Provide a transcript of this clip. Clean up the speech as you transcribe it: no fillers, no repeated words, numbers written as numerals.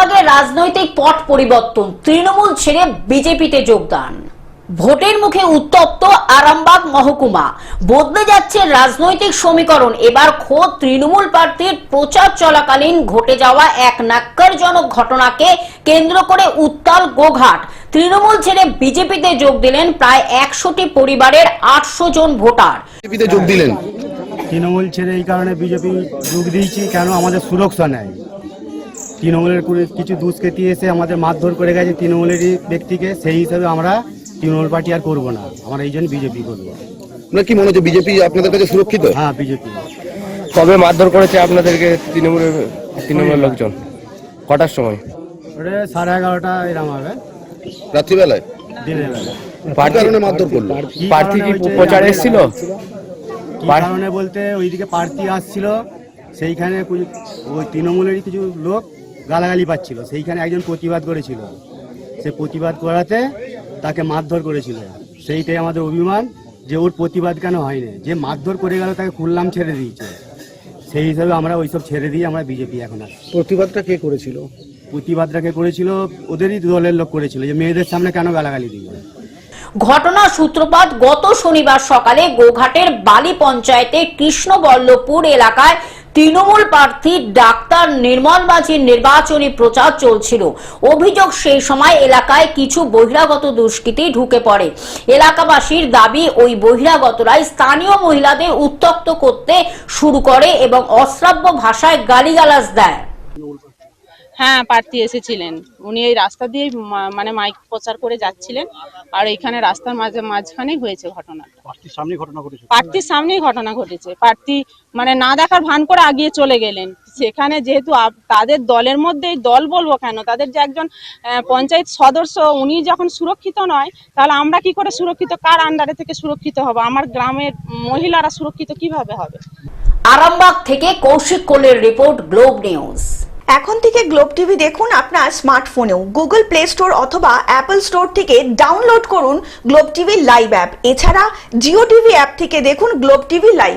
আরামবাগে রাজনৈতিক পট পরিবর্তন, তৃণমূল ছেড়ে বিজেপিতে যোগদান। ভোটের মুখে উত্তপ্ত আরামবাগ মহকুমা, বদলে যাচ্ছে রাজনৈতিক সমীকরণ। এবার খোদ তৃণমূল প্রার্থীর প্রচার চলাকালীন ঘটে যাওয়া এক ন্যাক্কারজনক ঘটনাকে কেন্দ্র করে উত্তাল গোঘাট। তৃণমূল ছেড়ে বিজেপিতে যোগ দিলেন প্রায় 100টি পরিবারের 800 জন ভোটার। বিজেপিতে যোগ দিলেন, তৃণমূল ছেড়ে এই কারণে বিজেপি যোগ দিয়েছি, কেন আমাদের সুরক্ষা নেই। তৃণমূলের কিছু দুষ্কৃতী এসে আমাদের মারধর করে গেছে তৃণমূলেরই ব্যক্তিকে, সেই হিসাবে আমরা তৃণমূল পার্টি আর করবো না, আমরা এই জন্য বিজেপি করবো। আপনার কি মনে হচ্ছে বিজেপি আপনাদের কাছে সুরক্ষিত? হ্যাঁ, বিজেপি। কবে মারধর করেছে আপনাদেরকে তৃণমূলের লোকজন? কটার সময়? ওটা 11:30 এরকম হবে, রাত্রিবেলায়, দিনের বেলা। কারণে মারধর করলো? প্রার্থী কি প্রচারে এসেছিল? কি কারণে বলতে, ওইদিকে প্রার্থী আসছিল, সেইখানে ওই তৃণমূলেরই কিছু লোক গালাগালি পাচ্ছিল, সেইখানে একজন প্রতিবাদ করেছিল, সে প্রতিবাদ করাতে তাকে মারধর করেছিল। সেইটাই আমাদের অভিমান, যে ওর প্রতিবাদ কেন হয়নি, যে মারধর করে গেল তাকে খুললাম ছেড়ে দিয়েছে, সেই হিসাবে আমরা ওইসব ছেড়ে দিয়ে আমরা বিজেপি এখন আসি। প্রতিবাদটা কে করেছিল? প্রতিবাদটা কে করেছিল? ওদেরই দলের লোক করেছিল, যে মেয়েদের সামনে কেন গালাগালি দিবে। ঘটনার সূত্রপাত গত শনিবার সকালে গোঘাটের বালি পঞ্চায়েতের কৃষ্ণবল্লভপুর এলাকায় তৃণমূল প্রার্থী ডাক্তার নির্মল মাঝির নির্বাচনী প্রচার চলছিল। অভিযোগ, সেই সময় এলাকায় কিছু বহিরাগত দুষ্কৃতী ঢুকে পড়ে। এলাকাবাসীর দাবি, ওই বহিরাগতরাই স্থানীয় মহিলাদের উত্ত্যক্ত করতে শুরু করে এবং অশ্রাব্য ভাষায় গালিগালাজ দেয়। হ্যাঁ, প্রার্থী এসেছিলেন, উনি এই রাস্তা দিয়ে মানে মাইক প্রচার করে যাচ্ছিলেন, আর এইখানে রাস্তার মাঝখানেই হয়েছে ঘটনা। প্রার্থীর সামনেই ঘটনা ঘটেছে। প্রার্থী মানে না দেখার ভান করে আগিয়ে চলে গেলেন। সেখানে যেহেতু তাদের দলের মধ্যে, দল বলবো কেন, তাদের যে একজন পঞ্চায়েত সদস্য, উনি যখন সুরক্ষিত নয়, তাহলে আমরা কি করে সুরক্ষিত, কার আন্ডারে থেকে সুরক্ষিত হবো? আমার গ্রামের মহিলারা সুরক্ষিত কিভাবে হবে? আরামবাগ থেকে কৌশিক কোলের রিপোর্ট, গ্লোব নিউজ। এখন থেকে গ্লোব টিভি দেখুন আপনার স্মার্টফোনেও। গুগল প্লে স্টোর অথবা অ্যাপল স্টোর থেকে ডাউনলোড করুন গ্লোব টিভি লাইভ অ্যাপ। এছাড়া জিও টিভি অ্যাপ থেকে দেখুন গ্লোব টিভি লাইভ।